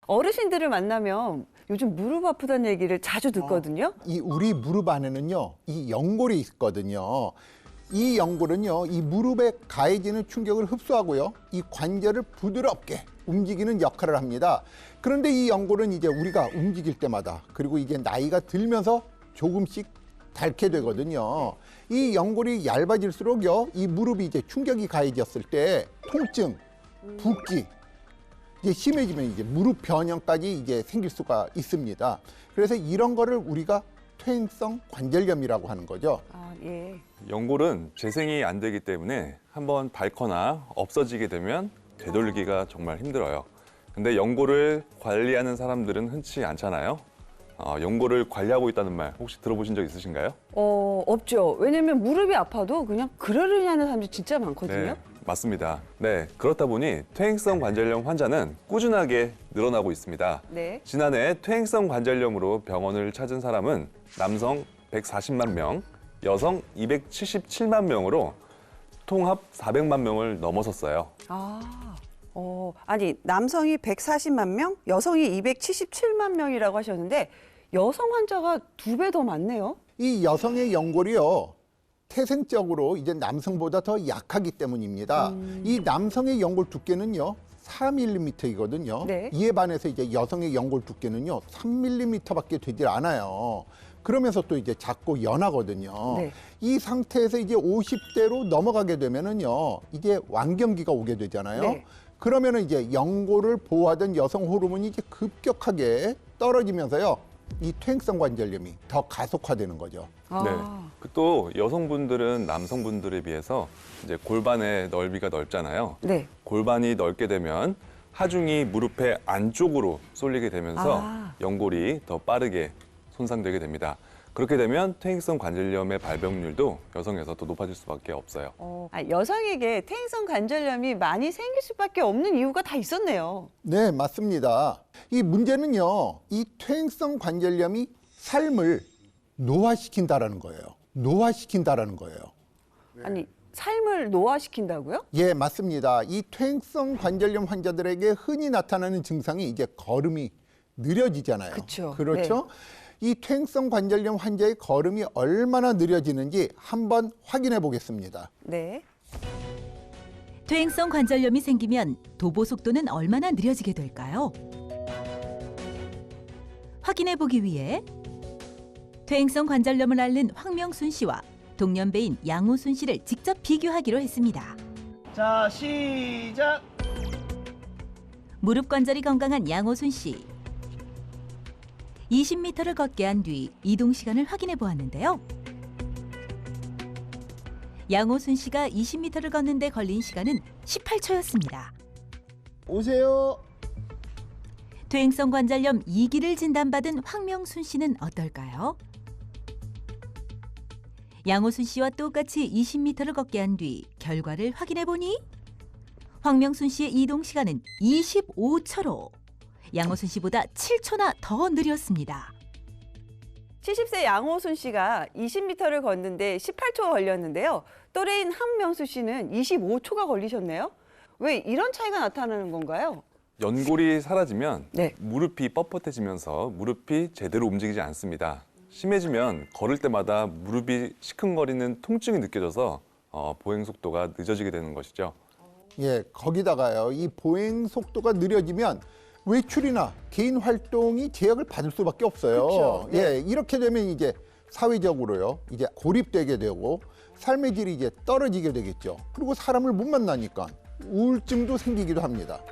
어르신들을 만나면 요즘 무릎 아프다는 얘기를 자주 듣거든요. 이 우리 무릎 안에는요, 이 연골이 있거든요. 이 연골은요, 이 무릎에 가해지는 충격을 흡수하고요, 이 관절을 부드럽게 움직이는 역할을 합니다. 그런데 이 연골은 이제 우리가 움직일 때마다, 그리고 이게 나이가 들면서 조금씩 닳게 되거든요. 이 연골이 얇아질수록요, 이 무릎이 이제 충격이 가해졌을 때 통증, 붓기, 이제 심해지면 이제 무릎 변형까지 이제 생길 수가 있습니다. 그래서 이런 거를 우리가 퇴행성 관절염이라고 하는 거죠. 아, 예. 연골은 재생이 안 되기 때문에 한번 닳거나 없어지게 되면 되돌리기가 정말 힘들어요. 근데 연골을 관리하는 사람들은 흔치 않잖아요. 연골을 관리하고 있다는 말 혹시 들어보신 적 있으신가요? 없죠. 왜냐면 무릎이 아파도 그냥 그러려니 하는 사람들이 진짜 많거든요. 네, 맞습니다. 네, 그렇다 보니 퇴행성 관절염 환자는 꾸준하게 늘어나고 있습니다. 네. 지난해 퇴행성 관절염으로 병원을 찾은 사람은 남성 140만 명, 여성 277만 명으로 통합 400만 명을 넘어섰어요. 아니 남성이 140만 명, 여성이 277만 명이라고 하셨는데 여성 환자가 2배 더 많네요. 이 여성의 연골이요, 태생적으로 이제 남성보다 더 약하기 때문입니다. 이 남성의 연골 두께는요, 4mm이거든요. 네. 이에 반해서 이제 여성의 연골 두께는요, 3mm밖에 되질 않아요. 그러면서 또 이제 작고 연하거든요. 네. 이 상태에서 이제 50대로 넘어가게 되면은요, 이제 완경기가 오게 되잖아요. 네. 그러면은 이제 연골을 보호하던 여성 호르몬이 이제 급격하게 떨어지면서요, 이 퇴행성 관절염이 더 가속화되는 거죠. 네. 또 여성분들은 남성분들에 비해서 이제 골반의 넓이가 넓잖아요. 네. 골반이 넓게 되면 하중이 무릎의 안쪽으로 쏠리게 되면서 연골이 더 빠르게 손상되게 됩니다. 그렇게 되면 퇴행성 관절염의 발병률도 여성에서 더 높아질 수밖에 없어요. 여성에게 퇴행성 관절염이 많이 생길 수밖에 없는 이유가 다 있었네요. 네, 맞습니다. 이 문제는요, 이 퇴행성 관절염이 삶을 노화시킨다라는 거예요. 노화시킨다라는 거예요. 아니 삶을 노화시킨다고요? 예, 맞습니다. 이 퇴행성 관절염 환자들에게 흔히 나타나는 증상이 이제 걸음이 느려지잖아요. 그쵸. 그렇죠? 이 퇴행성 관절염 환자의 걸음이 얼마나 느려지는지 한번 확인해 보겠습니다. 네. 퇴행성 관절염이 생기면 도보 속도는 얼마나 느려지게 될까요? 확인해 보기 위해 퇴행성 관절염을 앓는 황명순 씨와 동년배인 양호순 씨를 직접 비교하기로 했습니다. 자, 시작! 무릎 관절이 건강한 양호순 씨. 20m를 걷게 한 뒤 이동 시간을 확인해 보았는데요. 양호순 씨가 20m를 걷는데 걸린 시간은 18초였습니다. 오세요. 퇴행성 관절염 2기를 진단받은 황명순 씨는 어떨까요? 양호순 씨와 똑같이 20m를 걷게 한 뒤 결과를 확인해 보니 황명순 씨의 이동 시간은 25초로 양호순 씨보다 7초나 더 느렸습니다. 70세 양호순 씨가 20m를 걷는데 18초가 걸렸는데요. 또래인 황명수 씨는 25초가 걸리셨네요. 왜 이런 차이가 나타나는 건가요? 연골이 사라지면 네. 무릎이 뻣뻣해지면서 무릎이 제대로 움직이지 않습니다. 심해지면 걸을 때마다 무릎이 시큰거리는 통증이 느껴져서 보행 속도가 늦어지게 되는 것이죠. 예, 거기다가요, 이 보행 속도가 느려지면 외출이나 개인 활동이 제약을 받을 수밖에 없어요. 그렇죠. 네. 예, 이렇게 되면 이제 사회적으로요, 이제 고립되게 되고 삶의 질이 이제 떨어지게 되겠죠. 그리고 사람을 못 만나니까 우울증도 생기기도 합니다.